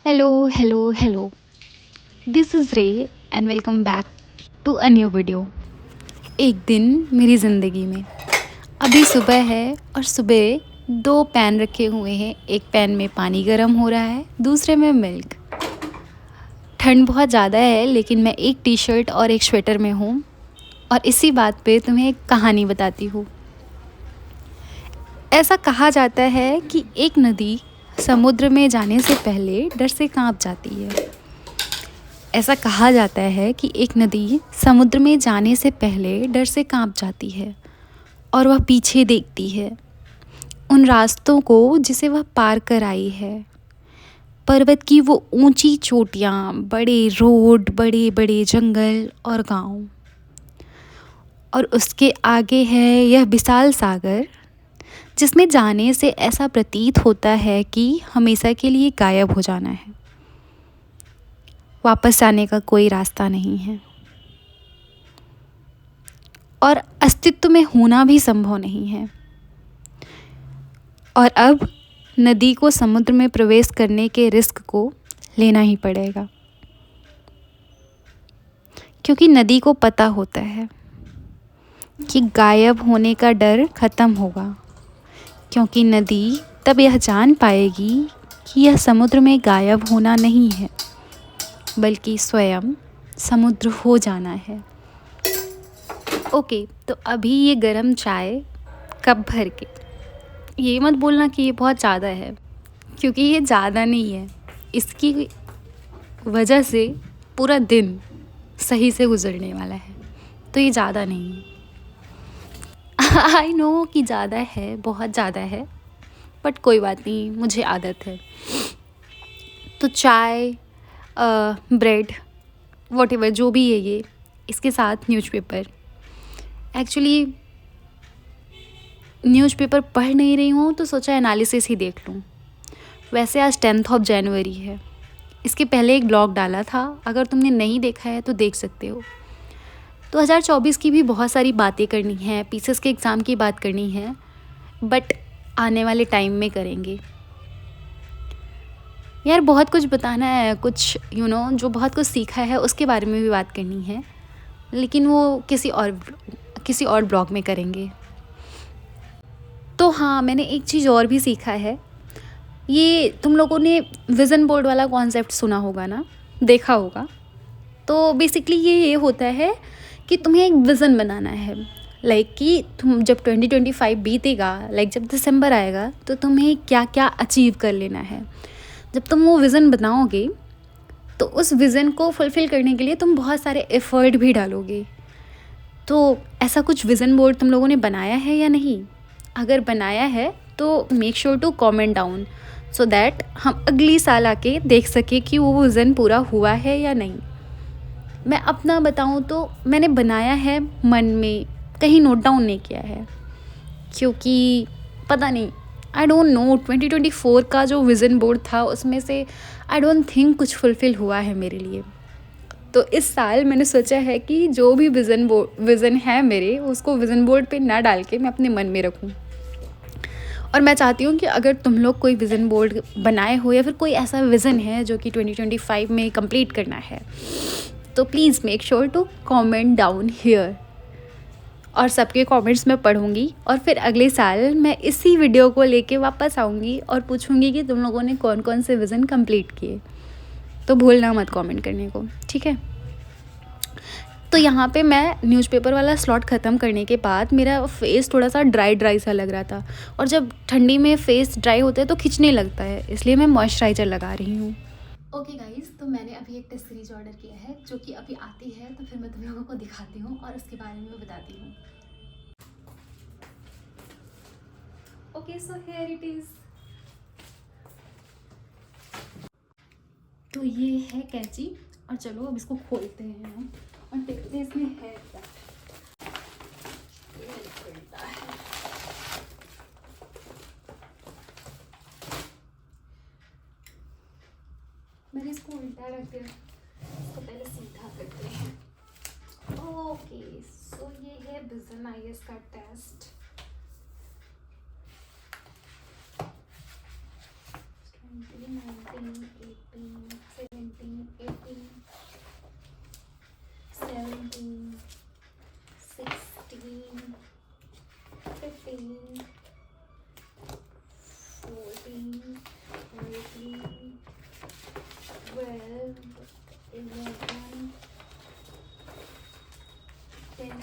Hello, hello, hello. This is Ray and welcome back to a new video. एक दिन मेरी ज़िंदगी में अभी सुबह है और सुबह दो पैन रखे हुए हैं। एक पैन में पानी गर्म हो रहा है, दूसरे में मिल्क। ठंड बहुत ज़्यादा है लेकिन मैं एक टी शर्ट और एक स्वेटर में हूँ और इसी बात पे तुम्हें एक कहानी बताती हूँ। ऐसा कहा जाता है कि एक नदी समुद्र में जाने से पहले डर से कांप जाती है। ऐसा कहा जाता है कि एक नदी समुद्र में जाने से पहले डर से कांप जाती है और वह पीछे देखती है उन रास्तों को जिसे वह पार कर आई है। पर्वत की वो ऊंची चोटियाँ, बड़े रोड, बड़े बड़े जंगल और गांव, और उसके आगे है यह विशाल सागर जिसमें जाने से ऐसा प्रतीत होता है कि हमेशा के लिए गायब हो जाना है। वापस आने का कोई रास्ता नहीं है और अस्तित्व में होना भी संभव नहीं है। और अब नदी को समुद्र में प्रवेश करने के रिस्क को लेना ही पड़ेगा, क्योंकि नदी को पता होता है कि गायब होने का डर खत्म होगा, क्योंकि नदी तब यह जान पाएगी कि यह समुद्र में गायब होना नहीं है बल्कि स्वयं समुद्र हो जाना है। ओके, तो अभी ये गरम चाय कप भर के, ये मत बोलना कि ये बहुत ज़्यादा है, क्योंकि ये ज़्यादा नहीं है। इसकी वजह से पूरा दिन सही से गुजरने वाला है, तो ये ज़्यादा नहीं है। आई नो कि ज़्यादा है, बहुत ज़्यादा है, बट कोई बात नहीं, मुझे आदत है। तो चाय, ब्रेड, वॉटेवर जो भी है ये, इसके साथ न्यूज़पेपर। एक्चुअली न्यूज़पेपर पढ़ नहीं रही हूँ तो सोचा एनालिसिस ही देख लूँ। वैसे आज 10th जनवरी है। इसके पहले एक ब्लॉग डाला था, अगर तुमने नहीं देखा है तो देख सकते हो। 2024 की भी बहुत सारी बातें करनी है, पीसीएस के एग्ज़ाम की बात करनी है, बट आने वाले टाइम में करेंगे। यार बहुत कुछ बताना है, कुछ जो बहुत कुछ सीखा है उसके बारे में भी बात करनी है, लेकिन वो किसी और ब्लॉग में करेंगे। तो हाँ, मैंने एक चीज़ और भी सीखा है। ये तुम लोगों ने विज़न बोर्ड वाला कॉन्सेप्ट सुना होगा ना, देखा होगा। तो बेसिकली ये होता है कि तुम्हें एक विज़न बनाना है, लाइक कि तुम जब 2025 बीतेगा, लाइक जब दिसंबर आएगा, तो तुम्हें क्या क्या अचीव कर लेना है। जब तुम वो विज़न बनाओगे तो उस विज़न को फुलफ़िल करने के लिए तुम बहुत सारे एफ़र्ट भी डालोगे। तो ऐसा कुछ विज़न बोर्ड तुम लोगों ने बनाया है या नहीं? अगर बनाया है तो make sure to comment down, so that हम अगली साल आके देख सकें कि वो विज़न पूरा हुआ है या नहीं। मैं अपना बताऊँ तो मैंने बनाया है मन में, कहीं नोट डाउन नहीं किया है, क्योंकि पता नहीं, आई डोंट नो, 2024 का जो विज़न बोर्ड था उसमें से आई डोंट थिंक कुछ फुलफ़िल हुआ है मेरे लिए। तो इस साल मैंने सोचा है कि जो भी विज़न है मेरे, उसको विज़न बोर्ड पे ना डाल के मैं अपने मन में रखूं। और मैं चाहती हूँ कि अगर तुम लोग कोई विज़न बोर्ड बनाए हो या फिर कोई ऐसा विज़न है जो कि 2025 में कंप्लीट करना है, तो please make sure to comment down here. और सबके कमेंट्स मैं पढ़ूँगी और फिर अगले साल मैं इसी वीडियो को लेके वापस आऊँगी और पूछूँगी कि तुम लोगों ने कौन कौन से विज़न कंप्लीट किए। तो भूलना मत कमेंट करने को, ठीक है? तो यहाँ पे मैं न्यूज़पेपर वाला स्लॉट ख़त्म करने के बाद मेरा फेस थोड़ा सा ड्राई सा लग रहा था, और जब ठंडी में फेस ड्राई होता है तो खिंचने लगता है, इसलिए मैं मॉइस्चराइज़र लगा रही हूँ। ओके गाइस, तो मैंने अभी एक टेस्ट सीरीज ऑर्डर किया है जो कि अभी आती है, तो फिर मैं तुम लोगों को दिखाती हूँ और उसके बारे में बताती हूँ। Okay, so here it is. तो ये है कैंची, और चलो अब इसको खोलते हैं हम और देखते हैं इसमें है क्या। ये खुलता है। मैंने इसको उल्टा रख दिया, इसको पहले सीधा करते हैं। ओके, सो ये है विज़न आईएएस का test. 20, 19, 18, 9,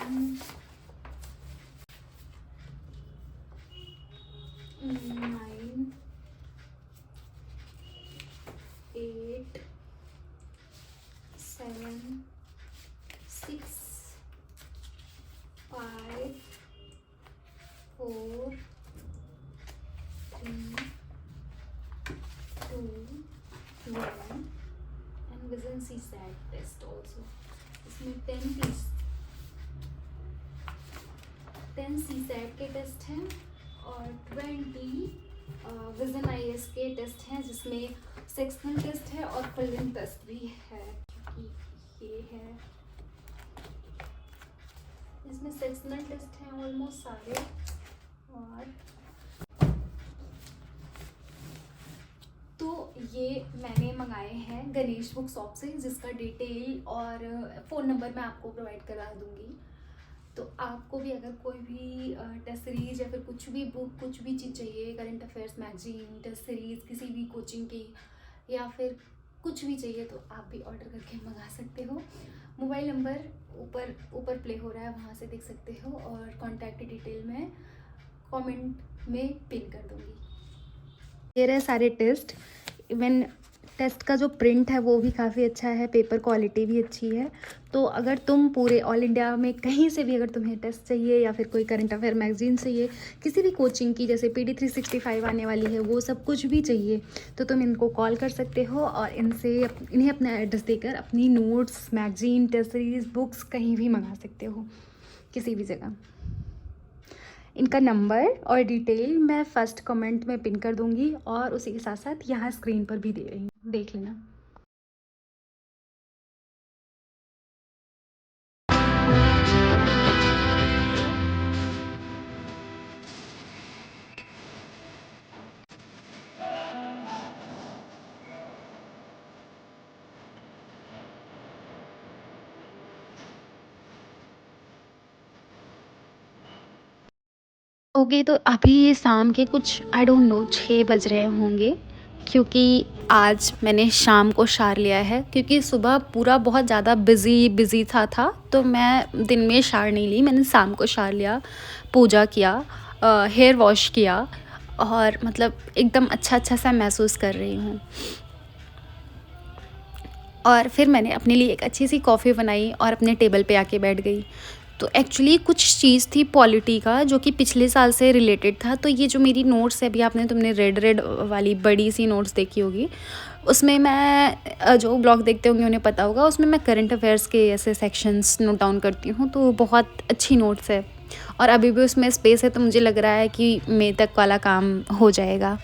8, 7, 6, 5, 4, 3, 2, 1 and vision CSAT test also. इसमें 10 CSAT के टेस्ट हैं और 20 विजन IAS के टेस्ट हैं, जिसमें सेक्शनल टेस्ट है और फिलिंग टेस्ट भी है, क्योंकि ये है इसमें सेक्शनल टेस्ट हैं ऑलमोस्ट सारे। और तो ये मैंने मंगाए हैं गणेश बुक शॉप से, जिसका डिटेल और फ़ोन नंबर मैं आपको प्रोवाइड करा दूँगी। तो आपको भी अगर कोई भी टेस्ट सीरीज़ या फिर कुछ भी बुक, कुछ भी चीज़ चाहिए, current affairs magazine, test series किसी भी कोचिंग की या फिर कुछ भी चाहिए, तो आप भी ऑर्डर करके मंगा सकते हो। मोबाइल नंबर ऊपर प्ले हो रहा है, वहाँ से देख सकते हो, और कॉन्टैक्ट डिटेल मैं कमेंट में पिन कर दूँगी। ये रहे सारे टेस्ट। इवन टेस्ट का जो प्रिंट है वो भी काफ़ी अच्छा है, पेपर क्वालिटी भी अच्छी है। तो अगर तुम पूरे ऑल इंडिया में कहीं से भी अगर तुम्हें टेस्ट चाहिए या फिर कोई करंट अफेयर मैगजीन चाहिए, किसी भी कोचिंग की, जैसे PD 365 आने वाली है, वो सब कुछ भी चाहिए, तो तुम इनको कॉल कर सकते हो और इन्हें अपना एड्रेस देकर अपनी notes, magazine, test series, books कहीं भी मंगा सकते हो, किसी भी जगह। इनका नंबर और डिटेल मैं फर्स्ट कमेंट में पिन कर दूंगी और उसी के साथ साथ यहाँ स्क्रीन पर भी दे रही हूँ, देख लेना। ओके, तो अभी ये शाम के कुछ आई डोंट नो 6 बज रहे होंगे, क्योंकि आज मैंने शाम को शार लिया है, क्योंकि सुबह पूरा बहुत ज़्यादा बिज़ी था, तो मैं दिन में शार नहीं ली, मैंने शाम को शार लिया, पूजा किया, हेयर वॉश किया और मतलब एकदम अच्छा सा महसूस कर रही हूँ। और फिर मैंने अपने लिए एक अच्छी सी कॉफ़ी बनाई और अपने टेबल पे आके बैठ गई। तो एक्चुअली कुछ चीज़ थी पॉलिटी का, जो कि पिछले साल से रिलेटेड था। तो ये जो मेरी नोट्स है, अभी तुमने रेड वाली बड़ी सी नोट्स देखी होगी, उसमें मैं जो ब्लॉग देखते होंगे उन्हें पता होगा, उसमें मैं करंट अफेयर्स के ऐसे सेक्शंस नोट डाउन करती हूँ। तो बहुत अच्छी नोट्स है और अभी भी उसमें स्पेस है, तो मुझे लग रहा है कि मई तक वाला काम हो जाएगा।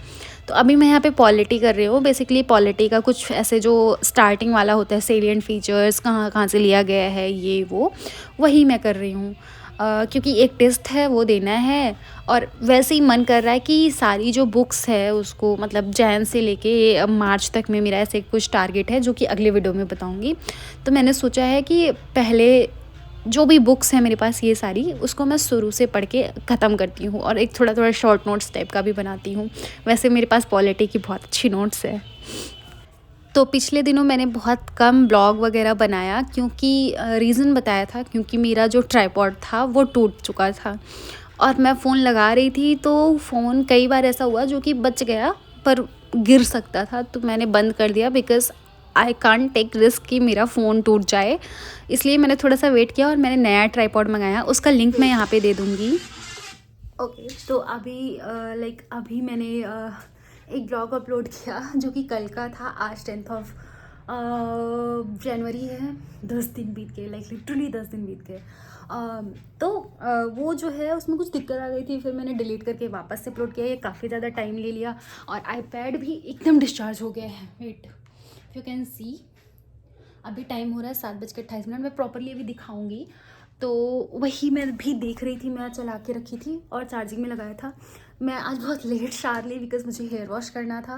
तो अभी मैं यहाँ पे पॉलिटी कर रही हूँ। बेसिकली पॉलिटी का कुछ ऐसे जो स्टार्टिंग वाला होता है, सेलिएंट फीचर्स, कहाँ कहाँ से लिया गया है, ये वो वही मैं कर रही हूँ, क्योंकि एक टेस्ट है वो देना है। और वैसे ही मन कर रहा है कि सारी जो बुक्स है उसको, मतलब जैन से लेके मार्च तक में मेरा ऐसे कुछ टारगेट है, जो कि अगले वीडियो में बताऊँगी। तो मैंने सोचा है कि पहले जो भी बुक्स हैं मेरे पास, ये सारी, उसको मैं शुरू से पढ़ के ख़त्म करती हूँ और एक थोड़ा शॉर्ट नोट्स टाइप का भी बनाती हूँ। वैसे मेरे पास पॉलिटी की बहुत अच्छी नोट्स है। तो पिछले दिनों मैंने बहुत कम ब्लॉग वगैरह बनाया, क्योंकि रीज़न बताया था, क्योंकि मेरा जो ट्राइपॉड था वो टूट चुका था और मैं फ़ोन लगा रही थी, तो फ़ोन कई बार ऐसा हुआ जो कि बच गया पर गिर सकता था, तो मैंने बंद कर दिया, because I can't take risk कि मेरा फ़ोन टूट जाए। इसलिए मैंने थोड़ा सा वेट किया और मैंने नया ट्राइपॉड मंगाया, उसका लिंक मैं यहाँ पे दे दूँगी। ओके, तो अभी मैंने एक ब्लॉग अपलोड किया जो कि कल का था। आज 10th ऑफ जनवरी है, 10 दिन बीत गए, लिटरली 10 दिन बीत गए। वो जो है उसमें कुछ दिक्कत आ गई थी, फिर मैंने डिलीट करके वापस से अपलोड किया। ये काफ़ी ज़्यादा टाइम ले लिया और आईपैड भी एकदम डिस्चार्ज हो गया है। वेट, यू कैन सी, अभी टाइम हो रहा है 7:28। मैं प्रॉपरली अभी दिखाऊंगी। तो वही मैं भी देख रही थी, मैं चला के रखी थी और चार्जिंग में लगाया था। मैं आज बहुत लेट शार ली बिकॉज़ मुझे हेयर वॉश करना था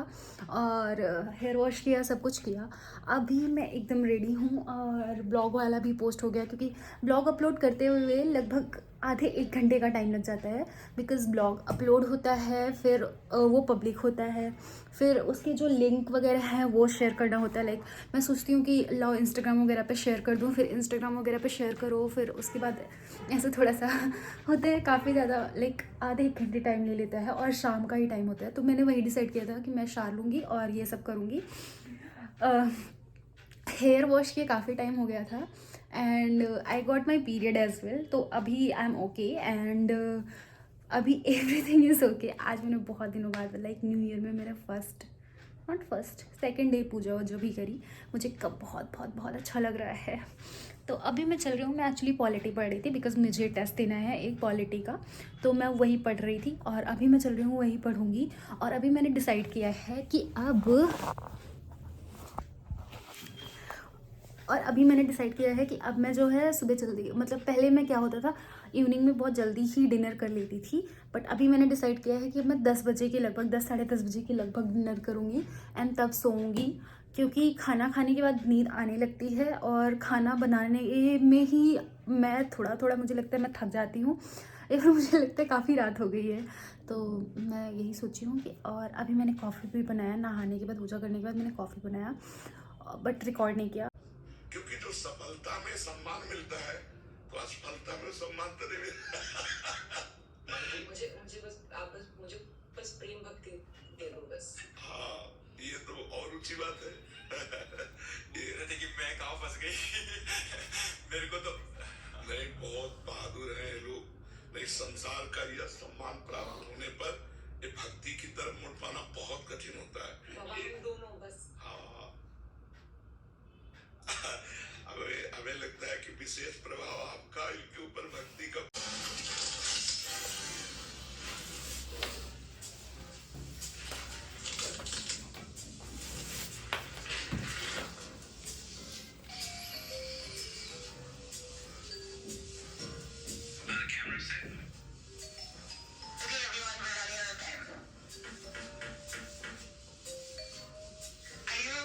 और हेयर वॉश किया, सब कुछ किया। अभी मैं एकदम रेडी हूँ और ब्लॉग वाला भी पोस्ट हो गया क्योंकि ब्लॉग अपलोड करते हुए लगभग आधे 1 घंटे का टाइम लग जाता है बिकॉज़ ब्लॉग अपलोड होता है, फिर वो पब्लिक होता है, फिर उसके जो लिंक वगैरह हैं वो शेयर करना होता है। लाइक मैं सोचती हूँ कि लाओ इंस्टाग्राम वगैरह पे शेयर कर दूँ, फिर इंस्टाग्राम वगैरह पे शेयर करो, फिर उसके बाद ऐसे थोड़ा सा होता है, काफ़ी ज़्यादा लाइक आधे 1 घंटे टाइम ले लेता है और शाम का ही टाइम होता है। तो मैंने वही डिसाइड किया था कि मैं शार लूँगी और ये सब करूँगी। हेयर वॉश किए काफ़ी टाइम हो गया था and I got my period as well, तो अभी आई एम ओके एंड अभी एवरीथिंग इज़ ओके। आज मैंने बहुत दिनों बाद लाइक न्यू ईयर में मेरा सेकेंड डे पूजा जो भी करी, मुझे कब बहुत बहुत बहुत अच्छा लग रहा है। तो अभी मैं चल रही हूँ, मैं एक्चुअली पॉलिटी पढ़ रही थी बिकॉज़ मुझे टेस्ट देना है एक पॉलिटी का, तो मैं वही पढ़ रही थी और अभी मैं चल रही हूँ वही पढ़ूँगी। और अभी मैंने डिसाइड किया है कि अब मैं जो है सुबह जल्दी, मतलब पहले मैं क्या होता था इवनिंग में बहुत जल्दी ही डिनर कर लेती थी, बट अभी मैंने डिसाइड किया है कि मैं 10 बजे के लगभग, 10 साढ़े 10 बजे के लगभग डिनर करूँगी एंड तब सोऊंगी, क्योंकि खाना खाने के बाद नींद आने लगती है और खाना बनाने में ही मैं थोड़ा मुझे लगता है मैं थक जाती हूँ, या फिर मुझे लगता है काफ़ी रात हो गई है। तो मैं यही सोची हूँ कि, और अभी मैंने कॉफ़ी भी बनाया, नहाने के बाद पूजा करने के बाद मैंने कॉफ़ी बनाया बट रिकॉर्ड नहीं किया क्योंकि जो सफलता में सम्मान मिलता है तो असफलता में सम्मान तो नहीं मिलता। मुझे मुझे बस आप बस मुझे बस प्रेम भक्ति दे दो बस। हाँ, ये तो और ऊंची बात है। ये रहते कि मैं कहाँ फंस गई। मेरे को तो नहीं, बहुत बहादुर है ये लोग। नहीं, संसार का यह सम्मान प्राप्त होने पर ये भक्ति की तरफ मुड़ पाना बहुत कठिन होता है। ये दोनों बस। हाँ, हमें लगता है कि विशेष प्रभाव आपका इनके ऊपर भक्ति का।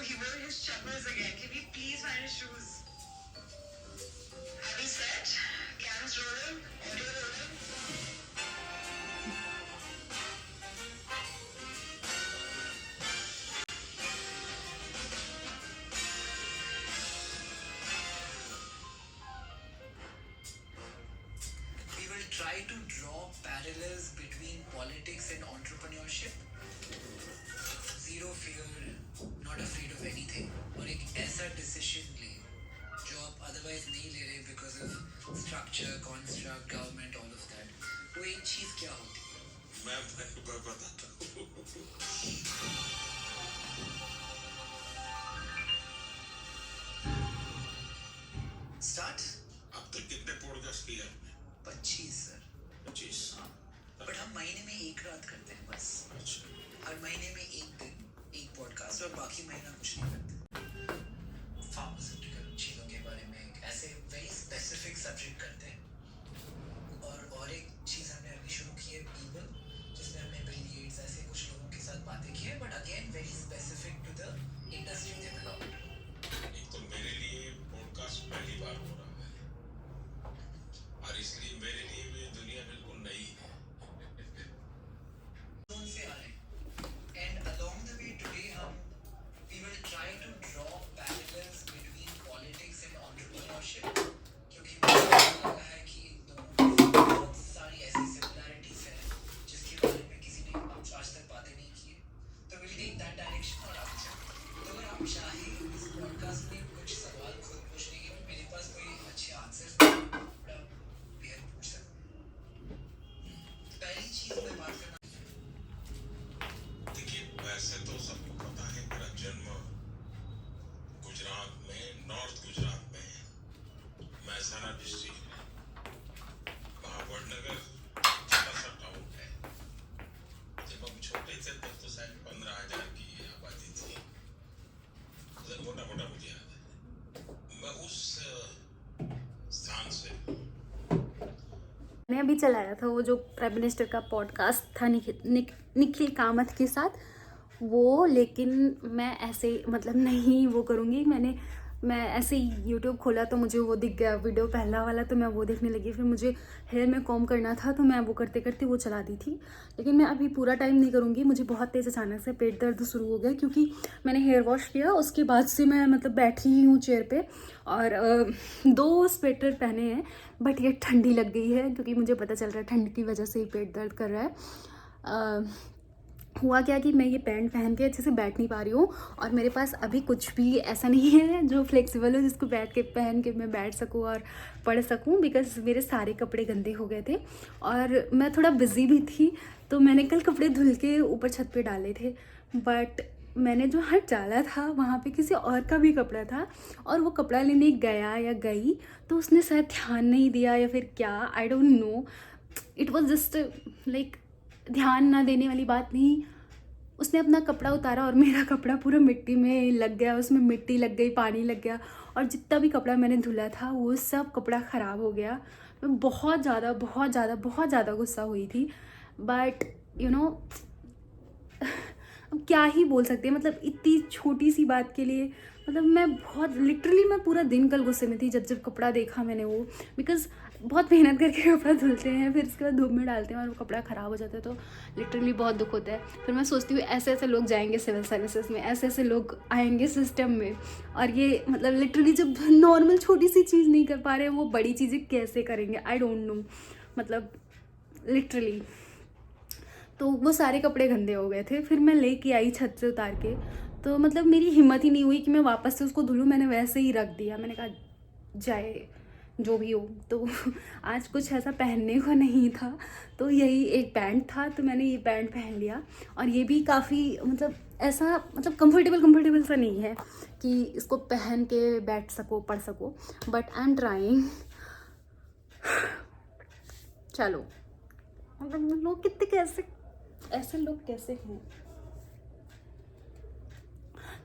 He wore his chappals again. Can we please find his shoes? Have you set? Cams rolling? Audio rolling? We will try to draw parallels between politics and entrepreneurship. Zero fear, not afraid of anything. और एक ऐसा decision ले जो आप otherwise नहीं ले रहे because of structure, construct, government, all of that. वो एक चीज क्या होती है? मैं बताता हूँ। स्टार्ट। अब तक कितने पॉडकास्ट किए आपने? 25 सर। 25? हाँ, बट हम महीने में एक रात करते हैं बस। अच्छा। हर महीने में एक दिन एक पॉडकास्ट और बाकी महीना कुछ नहीं करते। फार्मास्यूटिकल चीज़ों के बारे में ऐसे वेरी स्पेसिफिक सब्जेक्ट करते हैं। और एक चीज़ हमने अभी शुरू की है पीपल, जिसमें हमने बिल गेट्स ऐसे कुछ लोगों के साथ बातें की है, but again very specific to the industry they belong to. एक तो मेरे लिए पॉडकास्ट पहली बार हो रहा है और इसलिए मेरे लिए भी दुनिया बिल्कुल नई है। से आ रहे हैं and along the way today हम we will try to draw parallels between politics and entrepreneurship, क्योंकि मुझे लगा है कि इन दोनों में बहुत सारी ऐसी similarities हैं जिसके बारे में किसी ने आज तक बातें नहीं की है। तो we'll take that direction और आगे चलते। तो अगर आप चाहें इस पॉडकास्ट में कुछ सवाल खुद पूछने के लिए, मेरे पास कोई अच्छे आंसर्स नहीं है, बट आप बेहद पूछ सकते हैं। पहली चीज मैं बात करना, देखिए वैसे तो सबको पता है मेरा जन्म गुजरात में, नॉर्थ गुजरात में है, महसाना डिस्ट्रिक्ट में। वहाँ वडनगर छोटा सा टाउन है। जब हम छोटे थे तब तो शायद 15,000 की आबादी थी, मोटा मोटा मुझे याद है। मैं उस स्थान से मैंने अभी चलाया था वो जो प्राइम मिनिस्टर का पॉडकास्ट था निखिल कामत के साथ वो, लेकिन मैं ऐसे मतलब नहीं वो करूँगी। मैं ऐसे ही यूट्यूब खोला तो मुझे वो दिख गया वीडियो पहला वाला, तो मैं वो देखने लगी। फिर मुझे हेयर में कॉम्ब करना था तो मैं वो करते करते वो चला दी थी। लेकिन मैं अभी पूरा टाइम नहीं करूँगी, मुझे बहुत तेज़ अचानक से पेट दर्द शुरू हो गया क्योंकि मैंने हेयर वॉश किया, उसके बाद से मैं मतलब बैठी ही हूँ चेयर पे और 2 स्वेटर पहने हैं, बट ये ठंडी लग गई है क्योंकि मुझे पता चल रहा है ठंड की वजह से ही पेट दर्द कर रहा है। हुआ क्या कि मैं ये पैंट पहन के अच्छे से बैठ नहीं पा रही हूँ और मेरे पास अभी कुछ भी ऐसा नहीं है जो फ्लेक्सिबल हो जिसको पहन के मैं बैठ सकूँ और पढ़ सकूँ, बिकॉज़ मेरे सारे कपड़े गंदे हो गए थे और मैं थोड़ा बिज़ी भी थी। तो मैंने कल कपड़े धुल के ऊपर छत पे डाले थे, बट मैंने जो हट डाला था वहाँ पे किसी और का भी कपड़ा था और वो कपड़ा लेने गया या गई तो उसने शायद ध्यान नहीं दिया या फिर क्या, I don't know. It was just like ध्यान ना देने वाली बात नहीं, उसने अपना कपड़ा उतारा और मेरा कपड़ा पूरा मिट्टी में लग गया, उसमें मिट्टी लग गई, पानी लग गया और जितना भी कपड़ा मैंने धुला था वो सब कपड़ा ख़राब हो गया। मैं बहुत ज़्यादा गुस्सा हुई थी, बट यू नो अब क्या ही बोल सकते हैं, मतलब इतनी छोटी सी बात के लिए मतलब मैं बहुत लिटरली मैं पूरा दिन कल गुस्से में थी जब कपड़ा देखा मैंने वो, बिकॉज़ बहुत मेहनत करके कपड़ा धुलते हैं फिर उसके बाद धूप में डालते हैं और वो कपड़ा ख़राब हो जाता है तो लिटरली बहुत दुख होता है। फिर मैं सोचती हूँ ऐसे लोग जाएंगे सिविल सर्विसेज में, ऐसे लोग आएंगे सिस्टम में और ये मतलब लिटरली जब नॉर्मल छोटी सी चीज़ नहीं कर पा रहे वो बड़ी चीज़ें कैसे करेंगे, आई डोंट नो। मतलब लिटरली तो वो सारे कपड़े गंदे हो गए थे, फिर मैं लेके आई छत से उतार के, तो मतलब मेरी हिम्मत ही नहीं हुई कि मैं वापस से उसको धुलूँ, मैंने वैसे ही रख दिया। मैंने कहा जाए जो भी हो। तो आज कुछ ऐसा पहनने को नहीं था तो यही एक पैंट था तो मैंने ये पैंट पहन लिया और ये भी काफ़ी मतलब ऐसा मतलब कंफर्टेबल सा नहीं है कि इसको पहन के बैठ सको पढ़ सको, बट आई एम ट्राइंग। चलो मतलब लोग कितने कैसे ऐसे लोग कैसे हैं।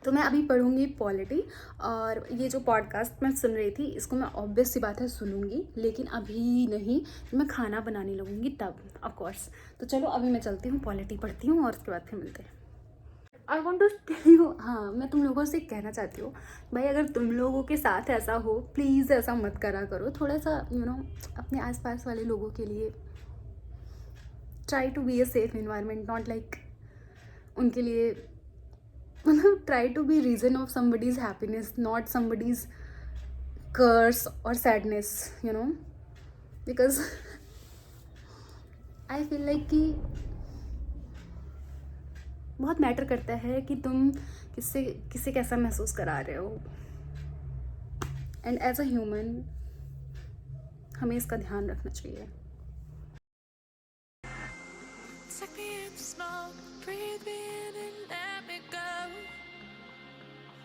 तो मैं अभी पढ़ूंगी पॉलिटी और ये जो पॉडकास्ट मैं सुन रही थी इसको मैं ऑब्वियस सी बात है सुनूंगी, लेकिन अभी नहीं, मैं खाना बनाने लगूंगी तब ऑफ कोर्स। तो चलो अभी मैं चलती हूँ, पॉलिटी पढ़ती हूँ और उसके बाद फिर मिलते हैं। I want to tell you, हाँ मैं तुम लोगों से कहना चाहती हूँ भाई अगर तुम लोगों के साथ ऐसा हो प्लीज़ ऐसा मत करा करो, थोड़ा सा यू नो अपने आसपास वाले लोगों के लिए try to be a safe environment, not like उनके लिए मतलब try to be reason of somebody's happiness, not somebody's curse or sadness, you know, because I feel like कि बहुत मैटर करता है कि तुम किससे कैसा महसूस करा रहे हो, एंड एज अ ह्यूमन हमें इसका ध्यान रखना चाहिए। Suck me in the smoke, breathe me in and let me go.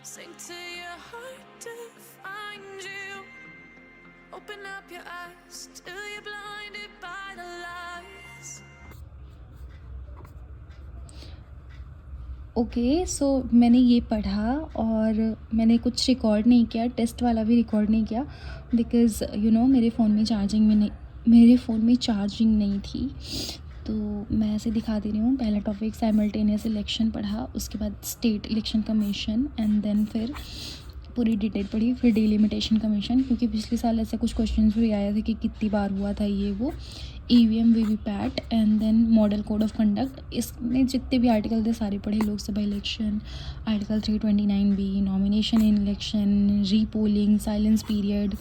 Sing to your heart to find you. Open up your eyes till you're blinded by the lies. Okay so मैंने ये पढ़ा और मैंने कुछ record नहीं किया, test वाला भी रिकॉर्ड नहीं किया बिकॉज़ यू नो मेरे फ़ोन में चार्जिंग नहीं थी। तो मैं ऐसे दिखा दे रही हूँ। पहला टॉपिक साइमल्टेनियस इलेक्शन पढ़ा, उसके बाद state election commission and then फिर पूरी डिटेल पढ़ी, फिर डिलिमिटेशन कमीशन, क्योंकि पिछले साल ऐसे कुछ क्वेश्चंस भी आए थे कि कितनी बार हुआ था ये वो, EVM VVPAT and then model code of conduct. इसमें जितने भी आर्टिकल थे सारे पढ़े, Lok Sabha election, article 329B, nomination in election, repolling, silence period,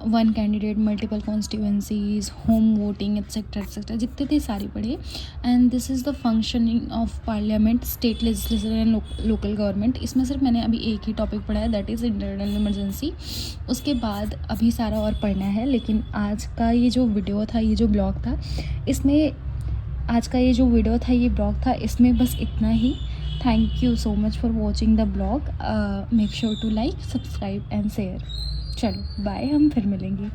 one candidate multiple constituencies, home voting etcetera जितने थे सारे पढ़े। And this is the functioning of parliament, state legislature and local government. इसमें सिर्फ मैंने अभी एक ही टॉपिक पढ़ा है, दैट इज़ इंटरनल इमरजेंसी। उसके बाद अभी सारा और पढ़ना है, लेकिन आज का ये जो वीडियो था, ये जो ब्लॉग था, इसमें इसमें बस इतना ही। Thank you so much for watching the blog. Make sure to like, subscribe and share. चलो बाय, हम फिर मिलेंगे।